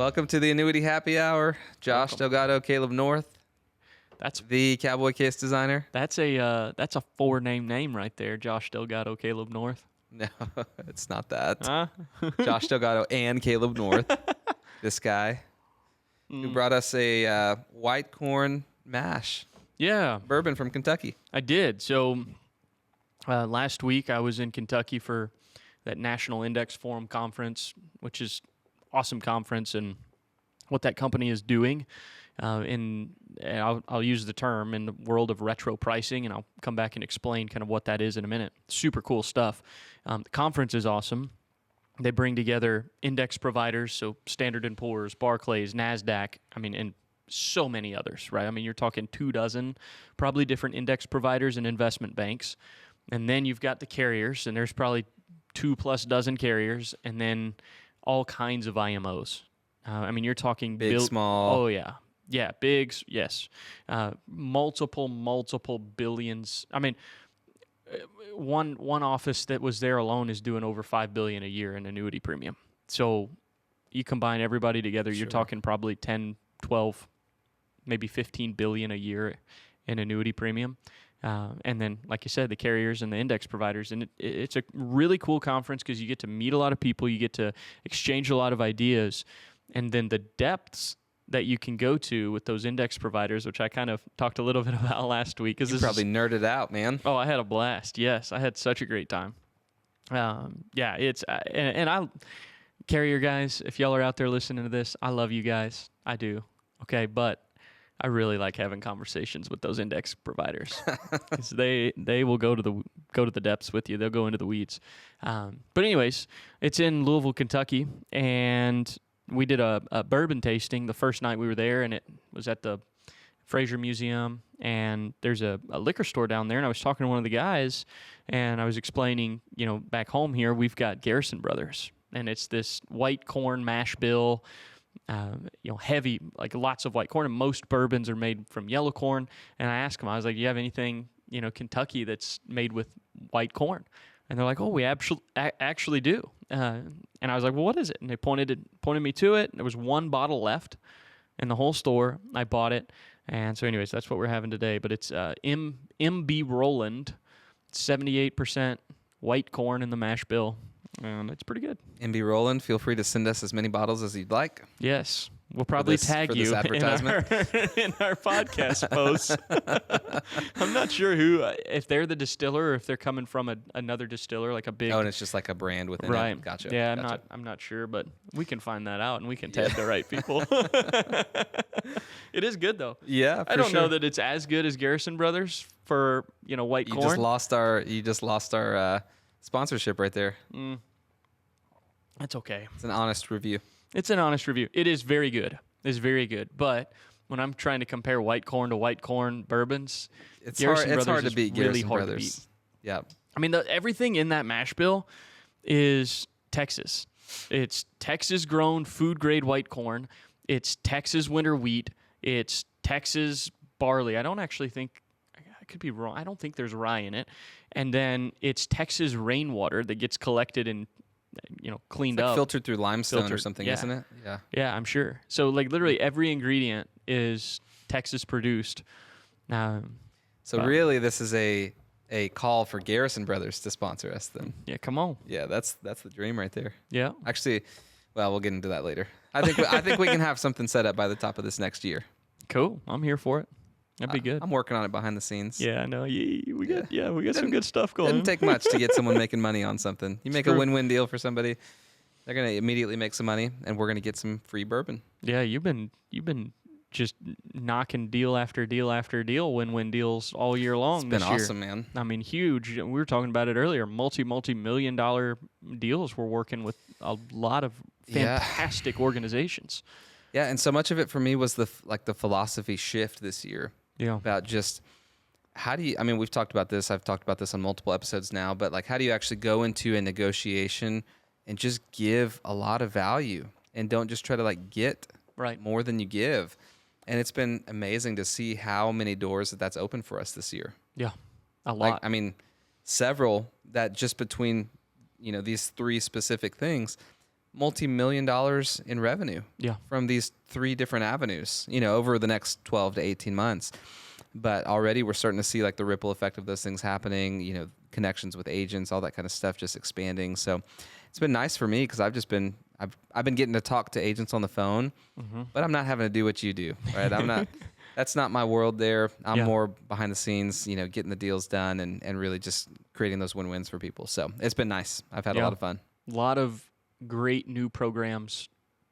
Welcome to the Annuity Happy Hour. Josh Delgado, Caleb North. That's the cowboy case designer. That's a 4-name name right there. Josh Delgado, Caleb North. No, it's not that. Huh? Josh Delgado and Caleb North. This guy who brought us a white corn mash. Yeah. Bourbon from Kentucky. I did. So last week I was in Kentucky for that National Index Forum conference, which is awesome conference, and what that company is doing and I'll use the term in the world of retro pricing, and I'll come back and explain kind of what that is in a minute. Super cool stuff. The conference is awesome. They bring together index providers, so Standard & Poor's, Barclays, NASDAQ, and so many others, right? You're talking 24 probably different index providers and investment banks. And then you've got the carriers, and there's probably 2+ dozen carriers, and then all kinds of IMOs. You're talking big, small. Oh, yeah. Yeah, bigs, yes. Multiple billions. One office that was there alone is doing over $5 billion a year in annuity premium. So you combine everybody together, you're talking probably 10, 12, maybe 15 billion a year in annuity premium. And then, like you said, the carriers and the index providers. And it's a really cool conference because you get to meet a lot of people, you get to exchange a lot of ideas, and then the depths that you can go to with those index providers, which I kind of talked a little bit about last week. You probably nerded out, man. Oh, I had a blast. Yes, I had such a great time. It's and I, carrier guys, if y'all are out there listening to this, I love you guys. I do. Okay, but I really like having conversations with those index providers because they will go to the depths with you. They'll go into the weeds. But anyways, it's in Louisville, Kentucky, and we did a bourbon tasting the first night we were there, and it was at the Fraser Museum, and there's a liquor store down there, and I was talking to one of the guys, and I was explaining, back home here, we've got Garrison Brothers, and it's this white corn mash bill, heavy, like lots of white corn, and most bourbons are made from yellow corn, and I asked him, I was like, do you have anything, Kentucky that's made with white corn? And they're like, oh, we actually do. And I was like, well, what is it? And they pointed me to it. There was one bottle left in the whole store. I bought it. And so anyways, that's what we're having today. But it's MB Roland, 78% white corn in the mash bill. And it's pretty good. MB Roland, feel free to send us as many bottles as you'd like. Yes. We'll probably tag you in our podcast posts. I'm not sure if they're the distiller or if they're coming from another distiller, like a big. Oh, and it's just like a brand within right. it. Gotcha. Yeah, gotcha. I'm not sure, but we can find that out and we can tag the right people. It is good though. Yeah, I don't know that it's as good as Garrison Brothers for white corn. You just lost our sponsorship right there. That's okay. It's an honest review. It's an honest review. It is very good. It's very good. But when I'm trying to compare white corn to white corn bourbons, it's hard to beat really Garrison hard Brothers. To beat. Yeah. Everything in that mash bill is Texas. It's Texas-grown food-grade white corn. It's Texas winter wheat. It's Texas barley. I don't actually think – I could be wrong. I don't think there's rye in it. And then it's Texas rainwater that gets collected and cleaned up. Filtered through limestone or something, isn't it? Yeah. Yeah, I'm sure. So, literally every ingredient is Texas produced. Really, this is a call for Garrison Brothers to sponsor us then. Yeah, come on. Yeah, that's the dream right there. Yeah. Actually, well, we'll get into that later. I think we can have something set up by the top of this next year. Cool. I'm here for it. That'd be good. I'm working on it behind the scenes. Yeah, I know. We got some good stuff going. Didn't take much to get someone making money on something. You make a win-win deal for somebody, they're gonna immediately make some money, and we're gonna get some free bourbon. Yeah, you've been just knocking deal after deal after deal, win-win deals all year long. It's been awesome, man. Huge. We were talking about it earlier. Multi-million-dollar deals. We're working with a lot of fantastic organizations. Yeah, and so much of it for me was the philosophy shift this year. Yeah. About just how do you, we've talked about this. I've talked about this on multiple episodes now, but how do you actually go into a negotiation and just give a lot of value and don't just try to get more than you give. And it's been amazing to see how many doors that's opened for us this year. Yeah, a lot. Several that just between, these three specific things multi-million dollars in revenue from these 3 different avenues, over the next 12 to 18 months. But already we're starting to see like the ripple effect of those things happening, connections with agents, all that kind of stuff just expanding. So it's been nice for me because I've been getting to talk to agents on the phone, but I'm not having to do what you do, right? I'm not, that's not my world there. I'm more behind the scenes, getting the deals done and really just creating those win-wins for people. So it's been nice. I've had a lot of fun. A lot of great new programs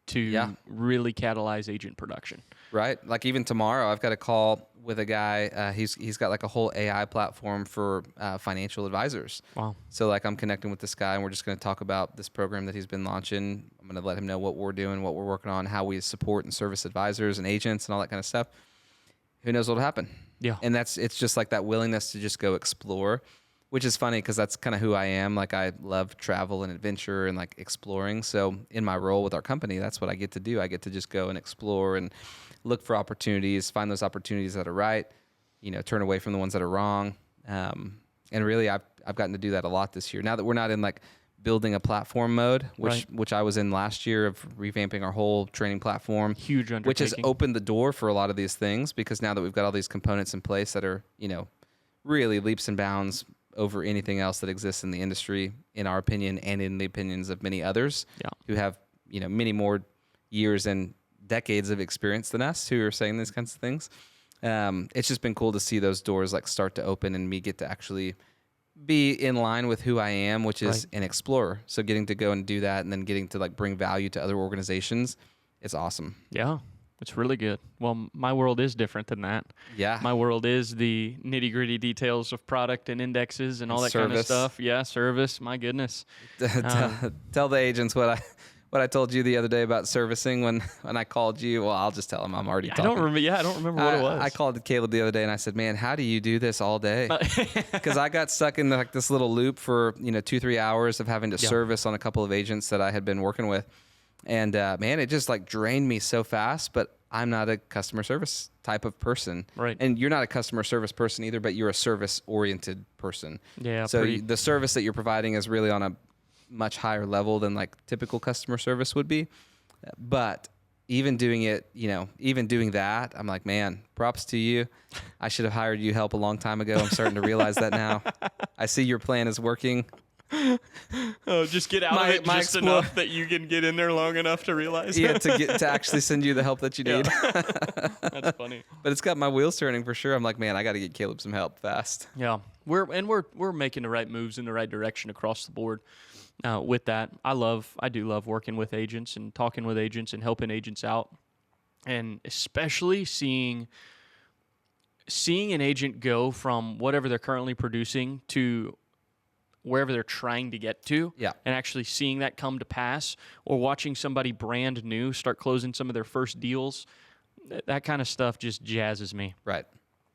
to really catalyze agent production. Right. Like even tomorrow, I've got a call with a guy. He's got like a whole AI platform for financial advisors. Wow. So like I'm connecting with this guy, and we're just going to talk about this program that he's been launching. I'm going to let him know what we're doing, what we're working on, how we support and service advisors and agents and all that kind of stuff. Who knows what'll happen? Yeah. And it's just like that willingness to just go explore, which is funny because that's kind of who I am. Like I love travel and adventure and like exploring. So in my role with our company, that's what I get to do. I get to just go and explore and look for opportunities, find those opportunities that are right, turn away from the ones that are wrong. And really I've gotten to do that a lot this year. Now that we're not in like building a platform mode, which I was in last year of revamping our whole training platform. Huge undertaking. Which has opened the door for a lot of these things because now that we've got all these components in place that are, really leaps and bounds over anything else that exists in the industry, in our opinion, and in the opinions of many others who have, many more years and decades of experience than us who are saying these kinds of things. It's just been cool to see those doors like start to open and me get to actually be in line with who I am, which is an explorer. So getting to go and do that and then getting to like bring value to other organizations, it's awesome. Yeah. It's really good. Well, my world is different than that. Yeah. My world is the nitty-gritty details of product and indexes and all that kind of stuff. Yeah, service. My goodness. Tell the agents what I told you the other day about servicing when I called you. Well, I'll just tell them I'm already talking. I don't remember what it was. I called Caleb the other day and I said, man, how do you do this all day? Because I got stuck in like this little loop for 2-3 hours of having to service on a couple of agents that I had been working with. And man, it just like drained me so fast, but I'm not a customer service type of person. Right. And you're not a customer service person either, but you're a service oriented person. Yeah. So the service that you're providing is really on a much higher level than like typical customer service would be. But even doing it, even doing that, I'm like, man, props to you. I should have hired you help a long time ago. I'm starting to realize that now. I see your plan is working. Oh, just get out of it just enough that you can get in there long enough to realize. Yeah, to actually send you the help that you need. That's funny. But it's got my wheels turning for sure. I'm like, man, I got to get Caleb some help fast. Yeah, we're making the right moves in the right direction across the board. With that, I do love working with agents and talking with agents and helping agents out, and especially seeing an agent go from whatever they're currently producing to wherever they're trying to get to, and actually seeing that come to pass, or watching somebody brand new start closing some of their first deals. That kind of stuff just jazzes me. Right.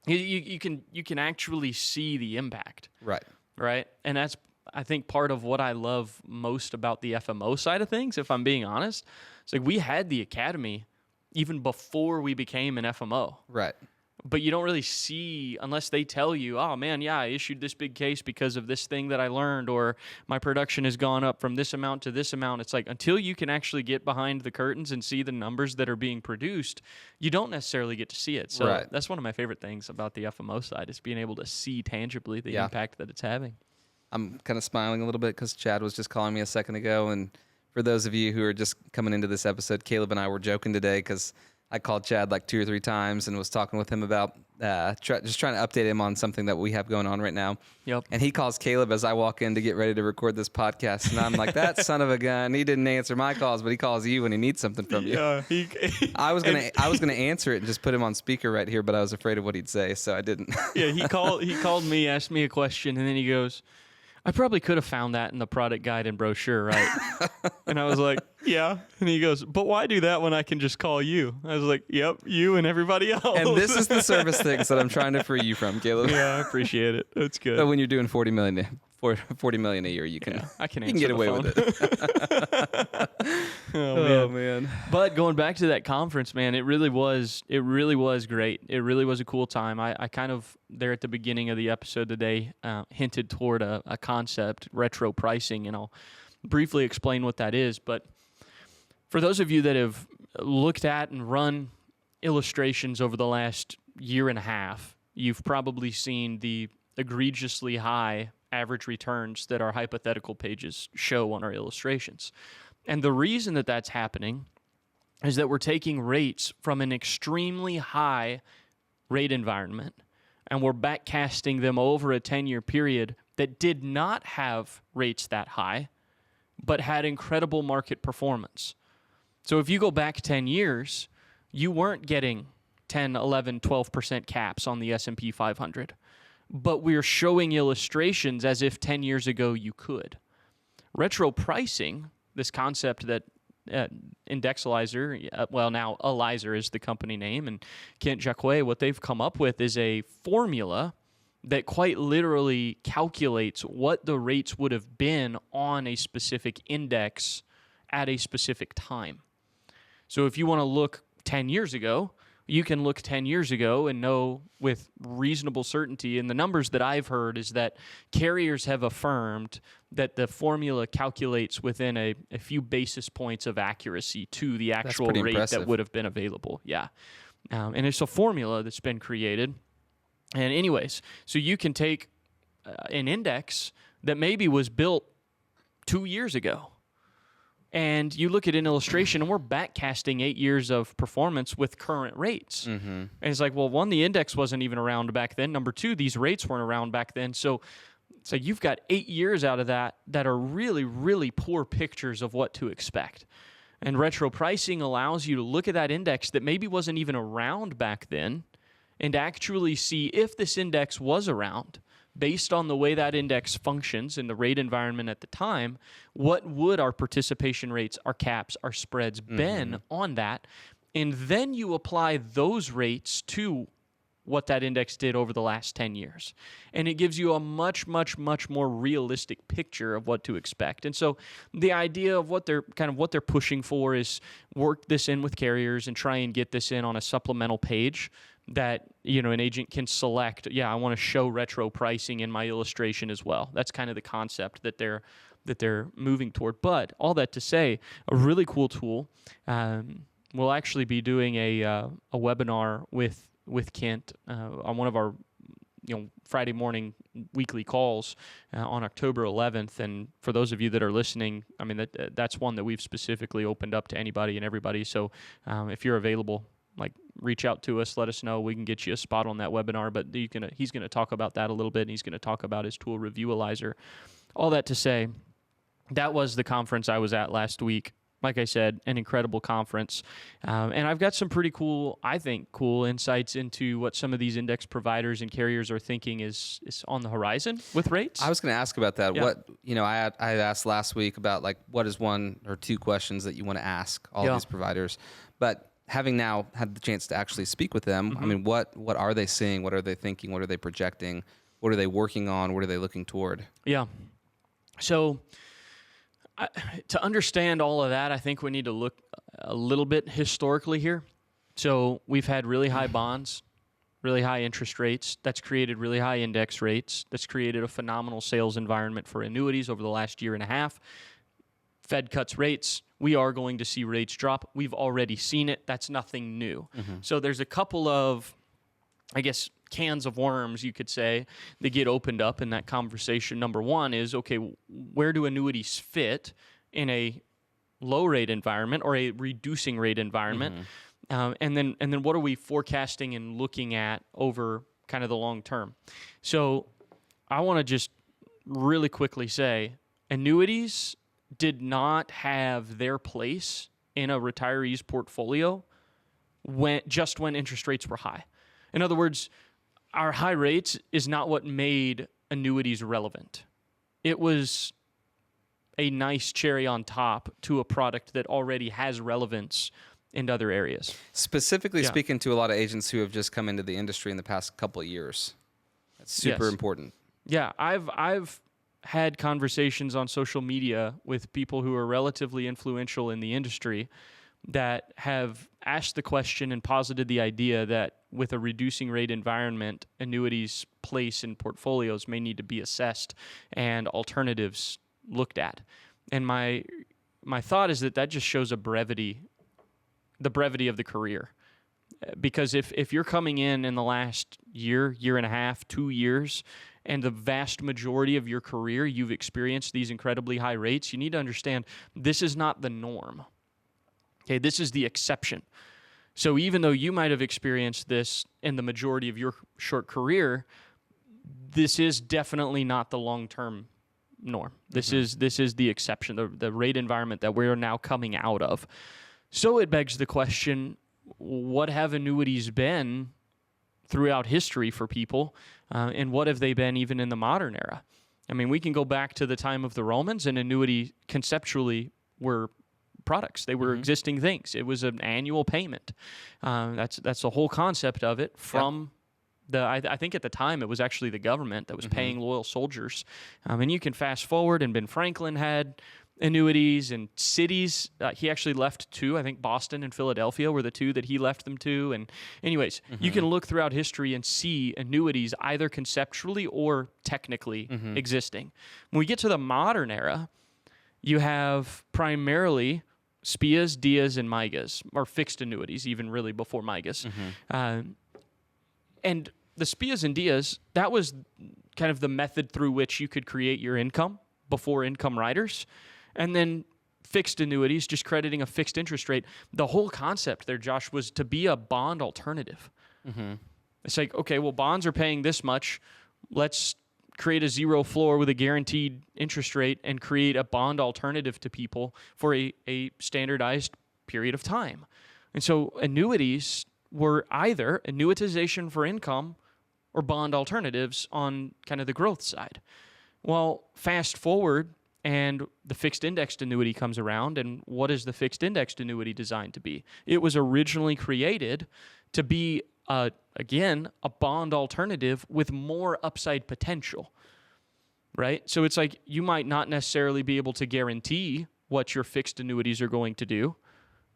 You can actually see the impact. Right. And that's, I think, part of what I love most about the FMO side of things, if I'm being honest. It's like we had the academy even before we became an FMO. Right. But you don't really see, unless they tell you, oh, man, yeah, I issued this big case because of this thing that I learned, or my production has gone up from this amount to this amount. It's like until you can actually get behind the curtains and see the numbers that are being produced, you don't necessarily get to see it. So that's one of my favorite things about the FMO side, is being able to see tangibly the impact that it's having. I'm kind of smiling a little bit because Chad was just calling me a second ago. And for those of you who are just coming into this episode, Caleb and I were joking today because I called Chad like 2 or 3 times and was talking with him about just trying to update him on something that we have going on right now. Yep. And he calls Caleb as I walk in to get ready to record this podcast. And I'm like, that son of a gun. He didn't answer my calls, but he calls you when he needs something from you. Yeah. I was gonna answer it and just put him on speaker right here, but I was afraid of what he'd say, so I didn't. Yeah, he called me, asked me a question, and then he goes, I probably could have found that in the product guide and brochure, right? And I was like, yeah. And he goes, but why do that when I can just call you? I was like, yep, you and everybody else. And this is the service things that I'm trying to free you from, Caleb. Yeah, I appreciate it. That's good. So when you're doing $40 million a year, you can get away with it. Oh man. But going back to that conference, man, it really was great. It really was a cool time. I kind of, there at the beginning of the episode today, hinted toward a concept, retro pricing, and I'll briefly explain what that is. But For those of you that have looked at and run illustrations over the last year and a half, you've probably seen the egregiously high average returns that our hypothetical pages show on our illustrations. And the reason that that's happening is that we're taking rates from an extremely high rate environment and we're backcasting them over a 10-year period that did not have rates that high, but had incredible market performance. So if you go back 10 years, you weren't getting 10, 11, 12% caps on the S&P 500. But we're showing illustrations as if 10 years ago you could. Retro pricing, this concept that Indexalizer, well, now Alizer is the company name, and Kent Jacques, what they've come up with is a formula that quite literally calculates what the rates would have been on a specific index at a specific time. So if you want to look 10 years ago, you can look 10 years ago and know with reasonable certainty, and the numbers that I've heard is that carriers have affirmed that the formula calculates within a few basis points of accuracy to the actual rate impressive. that would have been available. Yeah. And it's a formula that's been created. And anyways, so you can take an index that maybe was built 2 years ago, and you look at an illustration, and we're backcasting 8 years of performance with current rates. Mm-hmm. And it's like, well, one, the index wasn't even around back then. Number two, these rates weren't around back then. So you've got 8 years out of that are really, really poor pictures of what to expect. And retro pricing allows you to look at that index that maybe wasn't even around back then and actually see if this index was around, based on the way that index functions in the rate environment at the time, what would our participation rates, our caps, our spreads been on that? And then you apply those rates to what that index did over the last 10 years. And it gives you a much, much, much more realistic picture of what to expect. And so the idea of what they're pushing for is work this in with carriers and try and get this in on a supplemental page that, an agent can select, I want to show retro pricing in my illustration as well. That's kind of the concept that they're moving toward. But all that to say, a really cool tool. We'll actually be doing a webinar with Kent on one of our Friday morning weekly calls on October 11th. And for those of you that are listening, I mean, that's one that we've specifically opened up to anybody and everybody. So if you're available, reach out to us, let us know. We can get you a spot on that webinar, but he's going to talk about that a little bit, and he's going to talk about his tool, Reviewalizer. All that to say, that was the conference I was at last week. Like I said, an incredible conference. And I've got some pretty cool insights into what some of these index providers and carriers are thinking is on the horizon with rates. I was going to ask about that. Yeah. What, I had asked last week about what is one or two questions that you want to ask all these providers. But having now had the chance to actually speak with them, I mean, what are they seeing? What are they thinking? What are they projecting? What are they working on? What are they looking toward? Yeah. So to understand all of that, I think we need to look a little bit historically here. So we've had really high bonds, really high interest rates. That's created really high index rates. That's created a phenomenal sales environment for annuities over the last year and a half. Fed cuts rates. We are going to see rates drop. We've already seen it. That's nothing new. So there's a couple of, cans of worms, you could say, that get opened up in that conversation. Number one is, okay, where do annuities fit in a low rate environment or a reducing rate environment? And then what are we forecasting and looking at over kind of the long term? So I want to just really quickly say, annuities did not have their place in a retiree's portfolio when interest rates were high. In other words, our high rates is not what made annuities relevant. It was a nice cherry on top to a product that already has relevance in other areas. Specifically speaking to a lot of agents who have just come into the industry in the past couple of years. That's super important. Yeah, I've had conversations on social media with people who are relatively influential in the industry that have asked the question and posited the idea that with a reducing rate environment, annuities' place in portfolios may need to be assessed and alternatives looked at. And my my thought is that just shows the brevity of the career. Because if you're coming in the last year and a half, 2 years, and the vast majority of your career you've experienced these incredibly high rates, you need to understand this is not the norm. Okay, this is the exception. So even though you might have experienced this in the majority of your short career, this is definitely not the long-term norm. This is the exception, the rate environment that we're now coming out of. So it begs the question, what have annuities been throughout history for people, and what have they been even in the modern era? I mean, we can go back to the time of the Romans, and annuity conceptually were products. They were existing things. It was an annual payment. That's the whole concept of it from I think at the time it was actually the government that was paying loyal soldiers. And you can fast forward, and Ben Franklin had annuities, and cities. He actually left 2. I think Boston and Philadelphia were the 2 that he left them to. And anyways, you can look throughout history and see annuities either conceptually or technically existing. When we get to the modern era, you have primarily SPIAs, DIAs, and MIGAs, or fixed annuities, even really before MIGAs. And the SPIAs and DIAs, that was kind of the method through which you could create your income before income riders. And then fixed annuities, just crediting a fixed interest rate. The whole concept there, Josh, was to be a bond alternative. It's like, okay, well, bonds are paying this much. Let's create a zero floor with a guaranteed interest rate and create a bond alternative to people for a standardized period of time. And so annuities were either annuitization for income or bond alternatives on kind of the growth side. Well, fast forward, and the fixed indexed annuity comes around, and what is the fixed indexed annuity designed to be? It was originally created to be, again, a bond alternative with more upside potential, right? So it's like you might not necessarily be able to guarantee what your fixed annuities are going to do,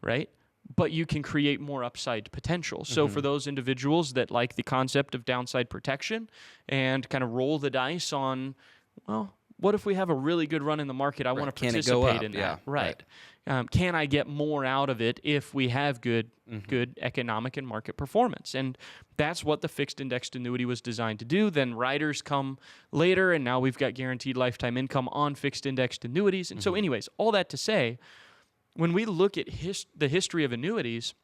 right? But you can create more upside potential. So for those individuals that like the concept of downside protection and kind of roll the dice on, well, what if we have a really good run in the market? I want to participate in that. Yeah, right. Can I get more out of it if we have good economic and market performance? And that's what the fixed indexed annuity was designed to do. Then riders come later, and now we've got guaranteed lifetime income on fixed indexed annuities. And so anyways, all that to say, when we look at the history of annuities,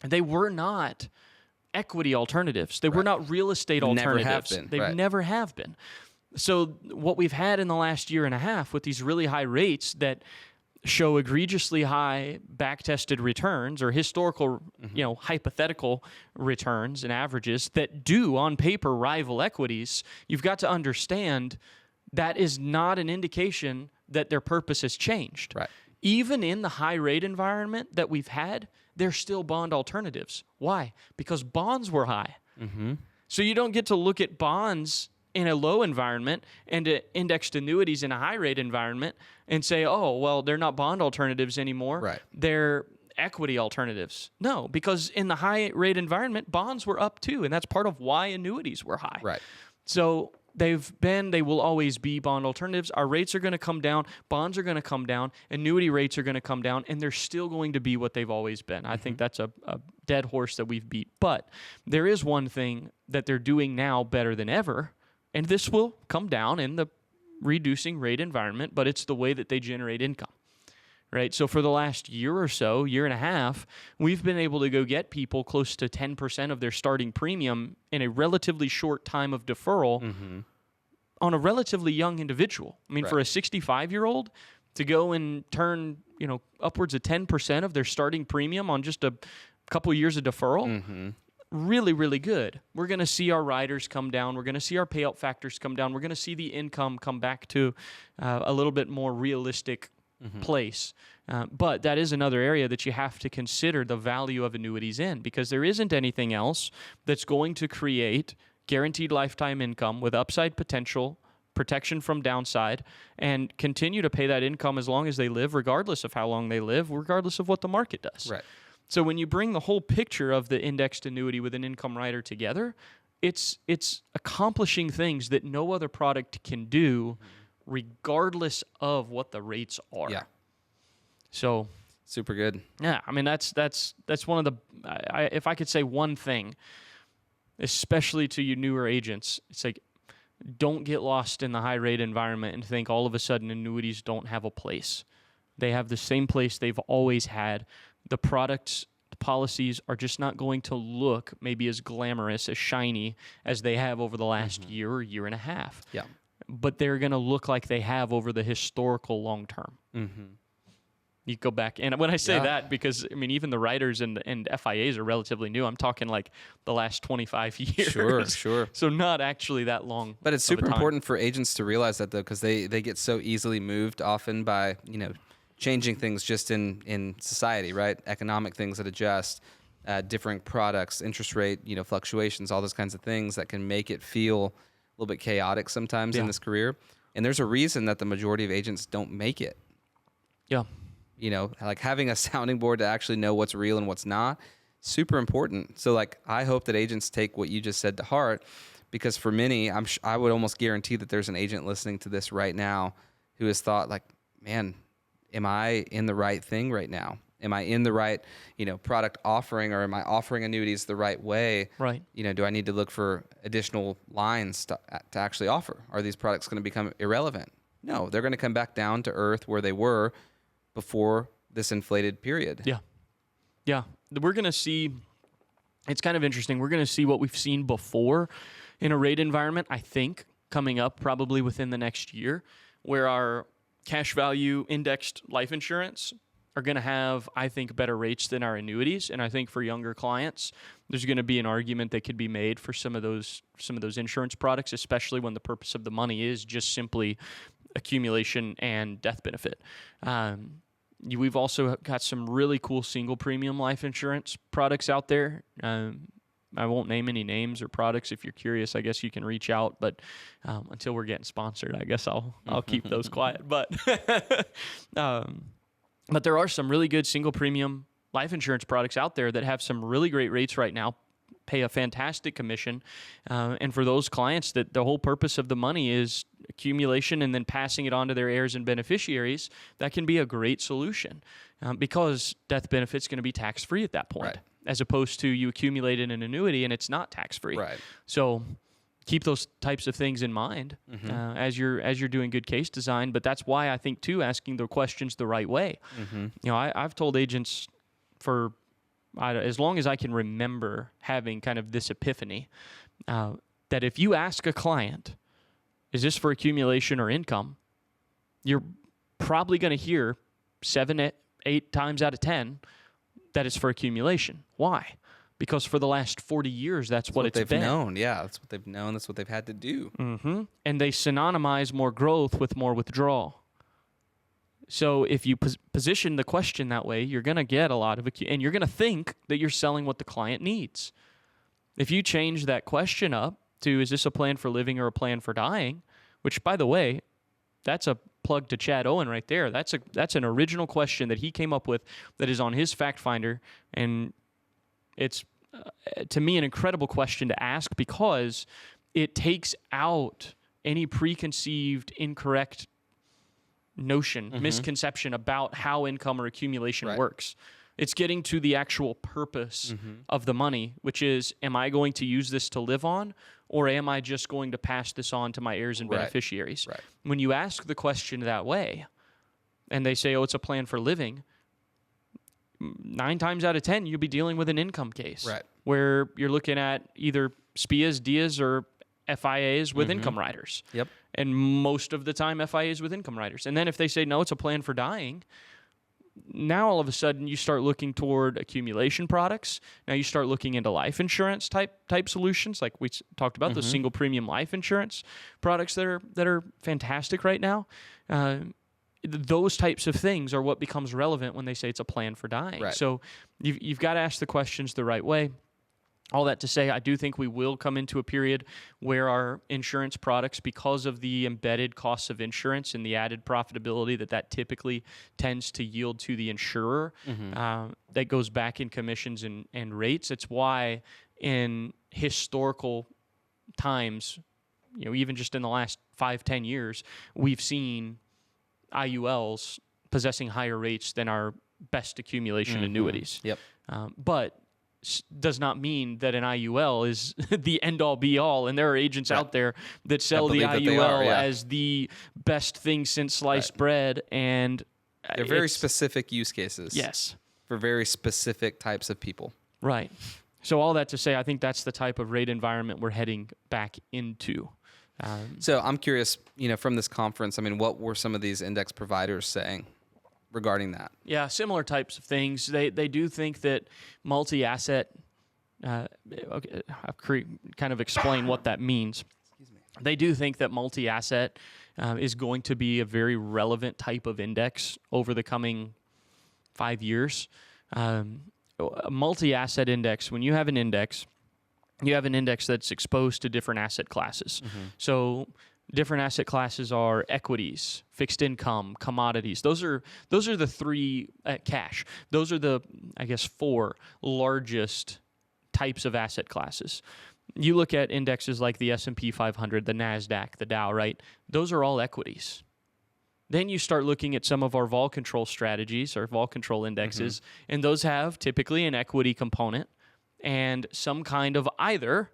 they were not equity alternatives. They were not real estate alternatives. Never have been. They never have been. So what we've had in the last year and a half with these really high rates that show egregiously high back-tested returns or historical, hypothetical returns and averages that do on paper rival equities, you've got to understand that is not an indication that their purpose has changed. Right. Even in the high rate environment that we've had, they're still bond alternatives. Why? Because bonds were high. So you don't get to look at bonds in a low environment and indexed annuities in a high rate environment and say, oh, well, they're not bond alternatives anymore. Right. They're equity alternatives. No, because in the high rate environment, bonds were up too. And that's part of why annuities were high. Right. So they will always be bond alternatives. Our rates are going to come down. Bonds are going to come down. Annuity rates are going to come down. And they're still going to be what they've always been. I think that's a dead horse that we've beat. But there is one thing that they're doing now better than ever. And this will come down in the reducing rate environment, but it's the way that they generate income, right? So for the last year or so, year and a half, we've been able to go get people close to 10% of their starting premium in a relatively short time of deferral on a relatively young individual. I mean, for a 65-year-old to go and turn, upwards of 10% of their starting premium on just a couple years of deferral, really, really good. We're going to see our riders come down. We're going to see our payout factors come down. We're going to see the income come back to a little bit more realistic place. But that is another area that you have to consider the value of annuities in, because there isn't anything else that's going to create guaranteed lifetime income with upside potential, protection from downside, and continue to pay that income as long as they live, regardless of how long they live, regardless of what the market does. Right. So when you bring the whole picture of the indexed annuity with an income rider together, it's accomplishing things that no other product can do, regardless of what the rates are. Yeah. So Super good. yeah, I mean that's one of the if I could say one thing, especially to you newer agents, it's like don't get lost in the high rate environment and think all of a sudden annuities don't have a place. They have the same place they've always had. The products, the policies are just not going to look maybe as glamorous, as shiny as they have over the last year or year and a half. Yeah. But they're going to look like they have over the historical long term. You go back, and when I say that, because I mean, even the writers and FIAs are relatively new. I'm talking like the last 25 years. Sure. So not actually that long. But it's super important for agents to realize that, though, because they get so easily moved often by, changing things just in society, right? Economic things that adjust, different products, interest rate, fluctuations, all those kinds of things that can make it feel a little bit chaotic sometimes in this career. And there's a reason that the majority of agents don't make it. Yeah. Like having a sounding board to actually know what's real and what's not, super important. So like, I hope that agents take what you just said to heart, because for many, I would almost guarantee that there's an agent listening to this right now who has thought like, man, am I in the right thing right now? Am I in the right, product offering, or am I offering annuities the right way? Right. Do I need to look for additional lines to actually offer? Are these products going to become irrelevant? No, they're going to come back down to earth where they were before this inflated period. Yeah. We're going to see, it's kind of interesting. We're going to see what we've seen before in a rate environment, I think, coming up probably within the next year, where our cash value indexed life insurance are going to have, I think, better rates than our annuities. And I think for younger clients, there's going to be an argument that could be made for some of those insurance products, especially when the purpose of the money is just simply accumulation and death benefit. We've also got some really cool single premium life insurance products out there. I won't name any names or products. If you're curious, I guess you can reach out. But until we're getting sponsored, I guess I'll keep those quiet. But but there are some really good single premium life insurance products out there that have some really great rates right now, pay a fantastic commission. And for those clients that the whole purpose of the money is accumulation and then passing it on to their heirs and beneficiaries, that can be a great solution because death benefit's going to be tax-free at that point, right, as opposed to you accumulate in an annuity and it's not tax-free. Right. So keep those types of things in mind as you're doing good case design. But that's why I think, too, asking the questions the right way. I've told agents for as long as I can remember having kind of this epiphany, that if you ask a client, is this for accumulation or income, you're probably going to hear 7, 8 times out of 10 that it's for accumulation. Why? Because for the last 40 years, that's what it's been. Known. Yeah, that's what they've known. That's what they've had to do. And they synonymize more growth with more withdrawal. So if you position the question that way, you're going to get a lot of, and you're going to think that you're selling what the client needs. If you change that question up to, is this a plan for living or a plan for dying? Which, by the way, that's a plug to Chad Owen right there. That's an original question that he came up with that is on his fact finder, and it's to me an incredible question to ask because it takes out any preconceived, incorrect notion, misconception about how income or accumulation works. It's getting to the actual purpose of the money, which is, am I going to use this to live on, or am I just going to pass this on to my heirs and beneficiaries? Right. When you ask the question that way, and they say, oh, it's a plan for living, 9 times out of 10, you'll be dealing with an income case, where you're looking at either SPIAs, DIAs, or FIAs with income riders. Yep. And most of the time, FIAs with income riders. And then if they say, no, it's a plan for dying, now all of a sudden you start looking toward accumulation products. Now you start looking into life insurance type solutions, like we talked about, those single premium life insurance products that are fantastic right now. Those types of things are what becomes relevant when they say it's a plan for dying. Right. So you've got to ask the questions the right way. All that to say, I do think we will come into a period where our insurance products, because of the embedded costs of insurance and the added profitability that typically tends to yield to the insurer, that goes back in commissions and rates. It's why in historical times, even just in the last 5-10 years, we've seen IULs possessing higher rates than our best accumulation annuities. Yep. But does not mean that an IUL is the end-all be-all, and there are agents out there that sell the IUL as the best thing since sliced bread, and they're very specific use cases. Yes. For very specific types of people. Right. So all that to say, I think that's the type of rate environment we're heading back into. So I'm curious, from this conference, what were some of these index providers saying regarding that? Yeah, similar types of things. They do think that multi-asset, kind of explain what that means. They do think that multi-asset is going to be a very relevant type of index over the coming 5 years. A multi-asset index, when you have an index that's exposed to different asset classes. So different asset classes are equities, fixed income, commodities. Those are the three, cash. Those are the, 4 largest types of asset classes. You look at indexes like the S&P 500, the NASDAQ, the Dow, right? Those are all equities. Then you start looking at some of our vol control strategies or vol control indexes, and those have typically an equity component and some kind of either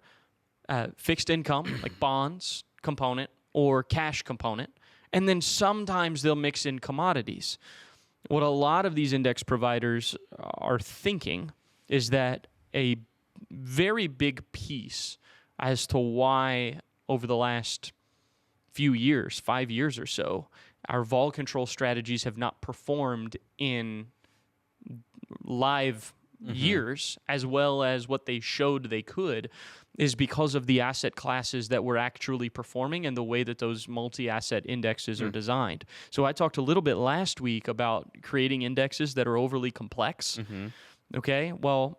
fixed income, like bonds component, or cash component. And then sometimes they'll mix in commodities. What a lot of these index providers are thinking is that a very big piece as to why over the last few years, 5 years or so, our vol control strategies have not performed in live years as well as what they showed they could is because of the asset classes that were actually performing and the way that those multi-asset indexes are designed. So I talked a little bit last week about creating indexes that are overly complex. Okay, well,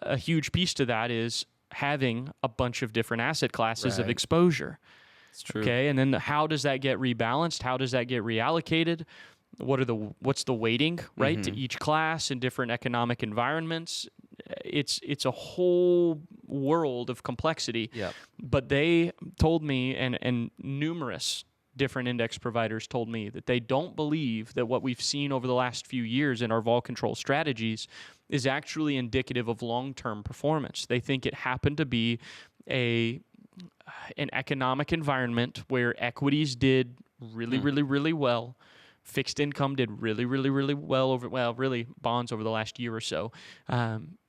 a huge piece to that is having a bunch of different asset classes of exposure. It's true. Okay, and then how does that get rebalanced? How does that get reallocated? What's the weighting, right, to each class in different economic environments? It's a whole world of complexity. But they told me, and numerous different index providers told me that they don't believe that what we've seen over the last few years in our vol control strategies is actually indicative of long-term performance. They think it happened to be an economic environment where equities did really well. Fixed income did really well really bonds over the last year or so.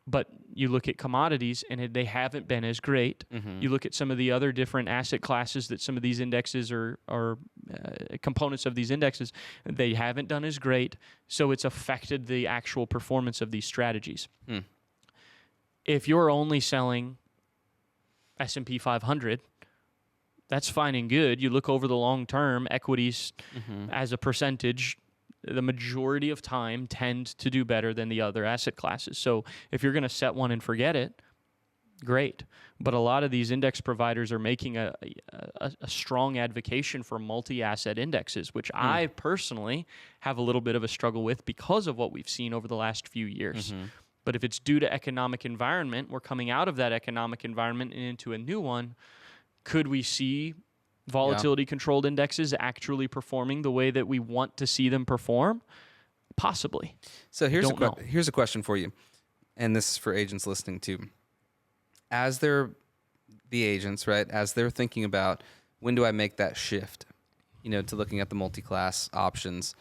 But you look at commodities and they haven't been as great. You look at some of the other different asset classes that some of these indexes are components of these indexes, they haven't done as great. So it's affected the actual performance of these strategies. If you're only selling S&P 500, that's fine and good. You look over the long term, equities as a percentage, the majority of time tend to do better than the other asset classes. So if you're going to set one and forget it, great. But a lot of these index providers are making a strong advocacy for multi-asset indexes, which I personally have a little bit of a struggle with because of what we've seen over the last few years. But if it's due to economic environment, we're coming out of that economic environment and into a new one. Could we see volatility controlled indexes actually performing the way that we want to see them perform? Possibly. So here's a question for you, and this is for agents listening too. As they're the agents, right? As they're thinking about when do I make that shift, to looking at the multi-class options,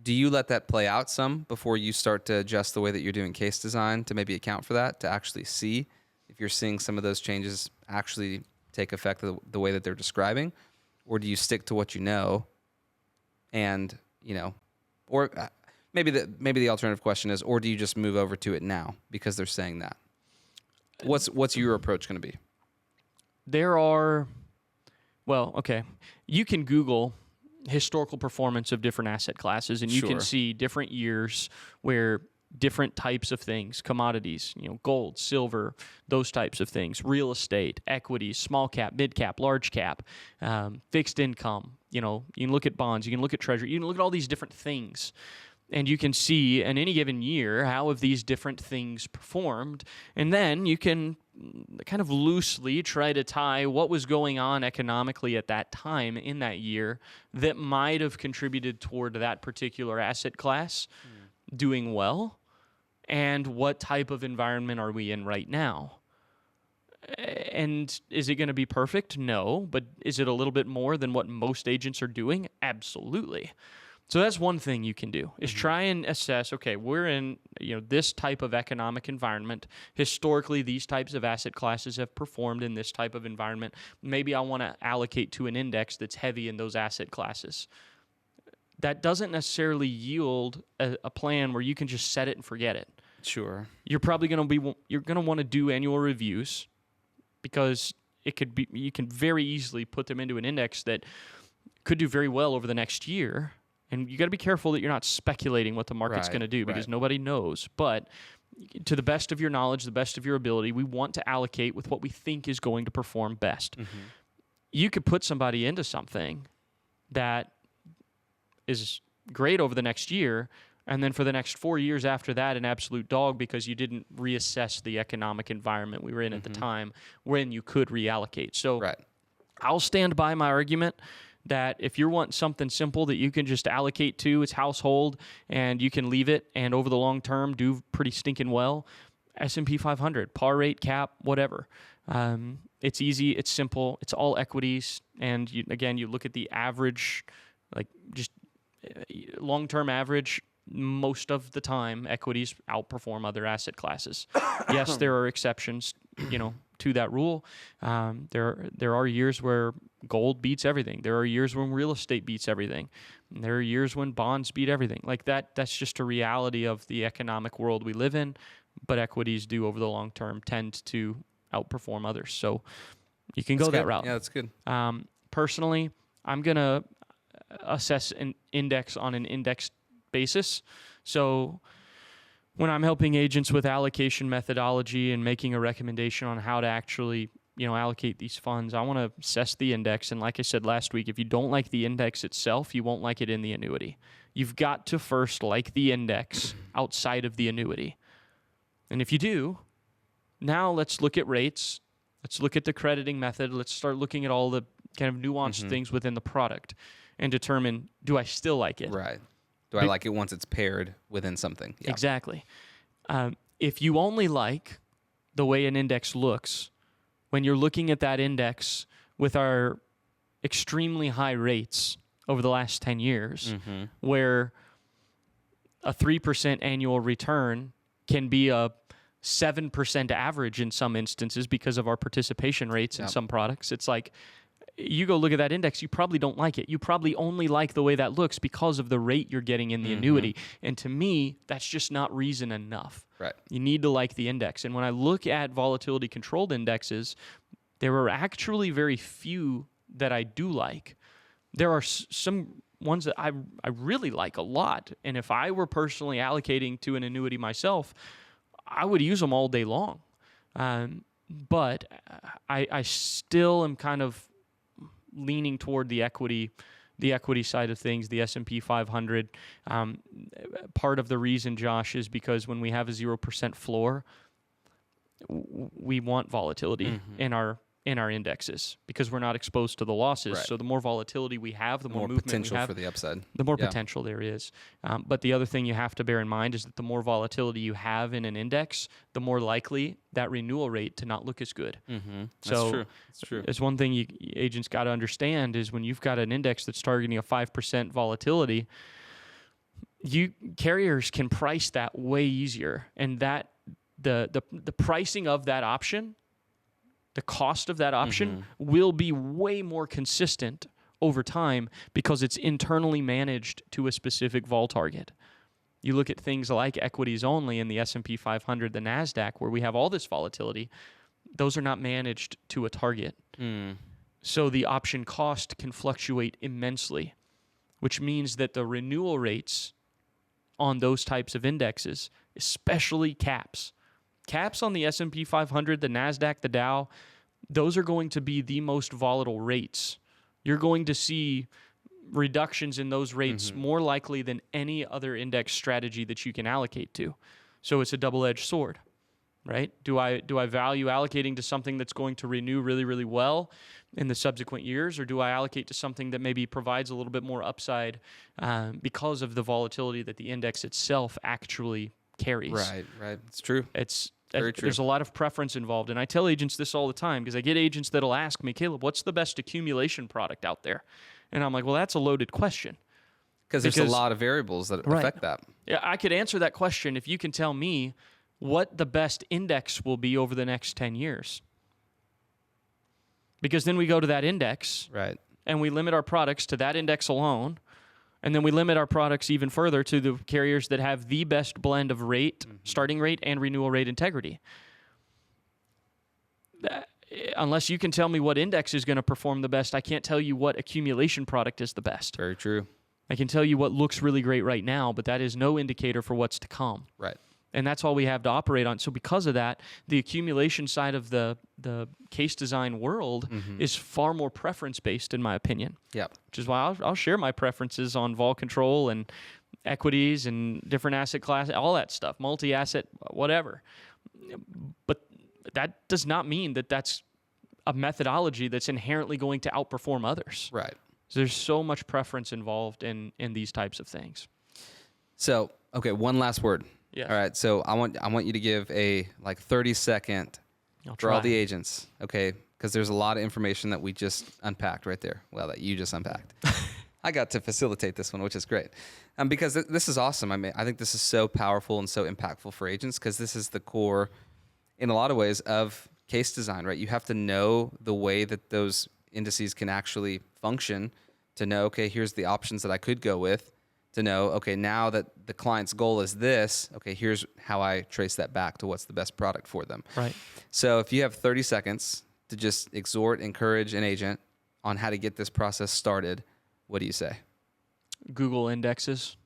do you let that play out some before you start to adjust the way that you're doing case design to maybe account for that, to actually see if you're seeing some of those changes actually take effect the way that they're describing? Or do you stick to what you know and, or maybe the alternative question is, or do you just move over to it now because they're saying that? What's your approach going to be? You can Google historical performance of different asset classes, and you can see different years where different types of things, commodities, gold, silver, those types of things, real estate, equities, small cap, mid cap, large cap, fixed income. You can look at bonds, you can look at treasury, you can look at all these different things. And you can see in any given year how have these different things performed. And then you can kind of loosely try to tie what was going on economically at that time in that year that might have contributed toward that particular asset class doing well, and what type of environment are we in right now. And is it going to be perfect? No. But is it a little bit more than what most agents are doing? Absolutely. So that's one thing you can do, is try and assess, okay, we're in this type of economic environment. Historically, these types of asset classes have performed in this type of environment. Maybe I want to allocate to an index that's heavy in those asset classes. That doesn't necessarily yield a plan where you can just set it and forget it. Sure. You're probably going to want to do annual reviews, because you can very easily put them into an index that could do very well over the next year. And you got to be careful that you're not speculating what the market's going to do, because nobody knows. But to the best of your knowledge, the best of your ability, we want to allocate with what we think is going to perform best. You could put somebody into something that is great over the next year, and then for the next 4 years after that, an absolute dog, because you didn't reassess the economic environment we were in at the time when you could reallocate. So I'll stand by my argument that if you want something simple that you can just allocate to, it's household, and you can leave it, and over the long term do pretty stinking well, S&P 500, par rate, cap, whatever. It's easy, it's simple, it's all equities, and you look at the average, like just long-term average. Most of the time, equities outperform other asset classes. Yes, there are exceptions, to that rule. There are years where gold beats everything. There are years when real estate beats everything. And there are years when bonds beat everything. Like that's just a reality of the economic world we live in. But equities do, over the long term, tend to outperform others. So you can go that route. Yeah, that's good. Personally, I'm gonna assess an index on an index basis. So when I'm helping agents with allocation methodology and making a recommendation on how to actually, allocate these funds, I want to assess the index. And like I said last week, if you don't like the index itself, you won't like it in the annuity. You've got to first like the index outside of the annuity. And if you do, now let's look at rates. Let's look at the crediting method. Let's start looking at all the kind of nuanced things within the product and determine, do I still like it? Right. Do I like it once it's paired within something? Yeah. Exactly. If you only like the way an index looks, when you're looking at that index with our extremely high rates over the last 10 years, where a 3% annual return can be a 7% average in some instances because of our participation rates in some products, it's like, you go look at that index, you probably don't like it. You probably only like the way that looks because of the rate you're getting in the annuity. And to me, that's just not reason enough. Right. You need to like the index. And when I look at volatility controlled indexes, there are actually very few that I do like. There are some ones that I really like a lot. And if I were personally allocating to an annuity myself, I would use them all day long. But I still am kind of leaning toward the equity side of things, the S&P 500. Part of the reason, Josh, is because when we have a 0% floor, we want volatility in our indexes because we're not exposed to the losses. Right. So the more volatility we have, the more movement potential we have, for the upside. the more potential there is. But the other thing you have to bear in mind is that the more volatility you have in an index, the more likely that renewal rate to not look as good. That's true. That's true. It's one thing agents got to understand is when you've got an index that's targeting a 5% volatility, carriers can price that way easier, and that the pricing of that option, the cost of that option will be way more consistent over time because it's internally managed to a specific vol target. You look at things like equities only in the S&P 500, the NASDAQ, where we have all this volatility, those are not managed to a target. So the option cost can fluctuate immensely, which means that the renewal rates on those types of indexes, especially caps on the S&P 500, the NASDAQ, the Dow, those are going to be the most volatile rates. You're going to see reductions in those rates more likely than any other index strategy that you can allocate to. So it's a double-edged sword. right? Do I value allocating to something that's going to renew really, really well in the subsequent years, or do I allocate to something that maybe provides a little bit more upside because of the volatility that the index itself actually carries? Right. It's true. It's very true. There's a lot of preference involved, and I tell agents this all the time because I get agents that'll ask me, Caleb, what's the best accumulation product out there? And I'm like, well, that's a loaded question. Because there's a lot of variables that affect that. Yeah, I could answer that question if you can tell me what the best index will be over the next 10 years. Because then we go to that index, right, and we limit our products to that index alone, and then we limit our products even further to the carriers that have the best blend of rate, starting rate, and renewal rate integrity. Unless you can tell me what index is going to perform the best, I can't tell you what accumulation product is the best. Very true. I can tell you what looks really great right now, but that is no indicator for what's to come. Right. And that's all we have to operate on. So because of that, the accumulation side of the case design world is far more preference-based, in my opinion. Yep. Which is why I'll share my preferences on vol control and equities and different asset classes, all that stuff, multi-asset, whatever. But that does not mean that that's a methodology that's inherently going to outperform others. Right. So there's so much preference involved in these types of things. So, okay, one last word. Yeah. All right. So I want you to give a 30-second for all the agents, okay? Because there's a lot of information that we just unpacked right there. Well, that you just unpacked. I got to facilitate this one, which is great. Because this is awesome. I mean, I think this is so powerful and so impactful for agents because this is the core, in a lot of ways, of case design, right? You have to know the way that those indices can actually function to know, okay, here's the options that I could go with, to know, okay, now that the client's goal is this, okay, here's how I trace that back to what's the best product for them. Right. So if you have 30 seconds to just encourage an agent on how to get this process started, what do you say? Google indexes.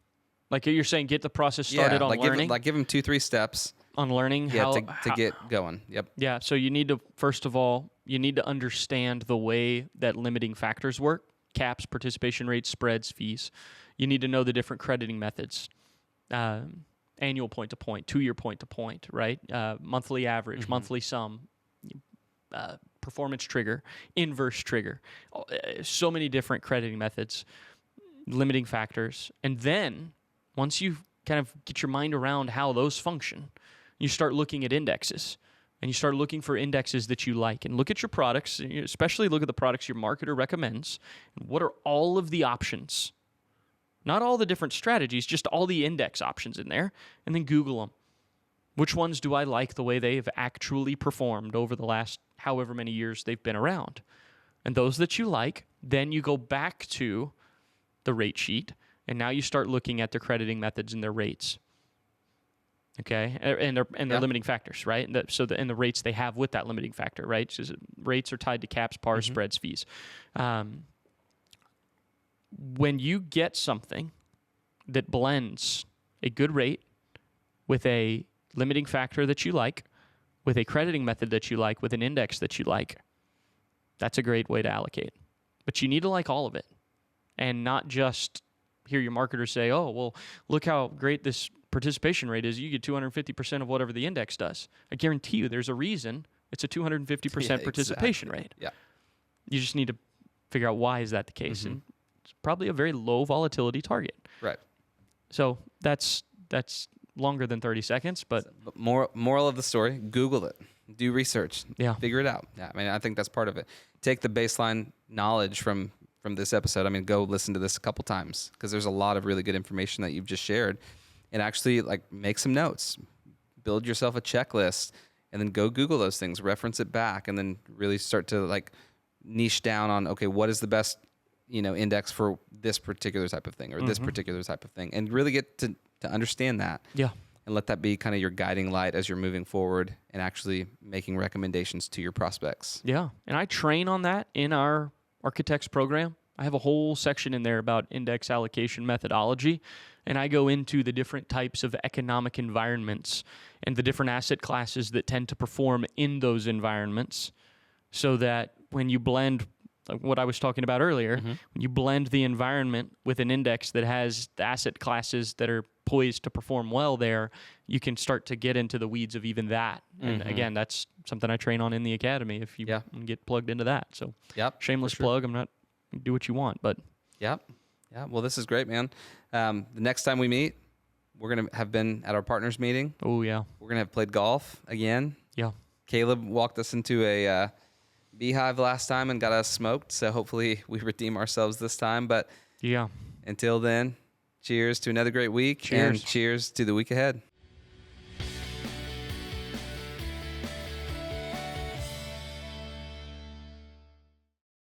Like you're saying, get the process started on learning? Give them 2-3 steps. On learning how to get going. Yep. Yeah, so you need to, first of all, you need to understand the way that limiting factors work, caps, participation rates, spreads, fees. You need to know the different crediting methods, annual point-to-point, 2-year point-to-point, right? Monthly average, monthly sum, performance trigger, inverse trigger. So many different crediting methods, limiting factors. And then once you kind of get your mind around how those function, you start looking at indexes. And you start looking for indexes that you like. And look at your products, especially look at the products your marketer recommends. And what are all of the options? Not all the different strategies, just all the index options in there. And then Google them. Which ones do I like the way they've actually performed over the last however many years they've been around? And those that you like, then you go back to the rate sheet. And now you start looking at their crediting methods and their rates. Okay, and their limiting factors, right? And the rates they have with that limiting factor, right? So rates are tied to caps, pars, spreads, fees. When you get something that blends a good rate with a limiting factor that you like, with a crediting method that you like, with an index that you like, that's a great way to allocate. But you need to like all of it, and not just hear your marketer say, "Oh, well, look how great this participation rate is. You get 250% of whatever the index does." I guarantee you there's a reason it's a 250% participation rate. Yeah. You just need to figure out why is that the case. And it's probably a very low volatility target. Right. So that's longer than 30 seconds, but moral of the story, Google it. Do research. Yeah. Figure it out. Yeah. I mean, I think that's part of it. Take the baseline knowledge from this episode. I mean, go listen to this a couple times because there's a lot of really good information that you've just shared. And actually, make some notes, build yourself a checklist, and then go Google those things, reference it back, and then really start to niche down on, okay, what is the best, index for this particular type of thing or this particular type of thing, and really get to understand that. Yeah. And let that be kind of your guiding light as you're moving forward and actually making recommendations to your prospects. Yeah. And I train on that in our Architects program. I have a whole section in there about index allocation methodology, and I go into the different types of economic environments and the different asset classes that tend to perform in those environments so that when you blend like what I was talking about earlier. Mm-hmm. When you blend the environment with an index that has the asset classes that are poised to perform well there, you can start to get into the weeds of even that. And again, that's something I train on in the academy if you get plugged into that. So shameless plug. I'm not do what you want, but yeah. Well, this is great, man. The next time we meet, we're going to have been at our partners meeting. Oh yeah. We're going to have played golf again. Yeah. Caleb walked us into a beehive last time and got us smoked. So hopefully we redeem ourselves this time. But yeah, until then, cheers to another great week. Cheers. And cheers to the week ahead.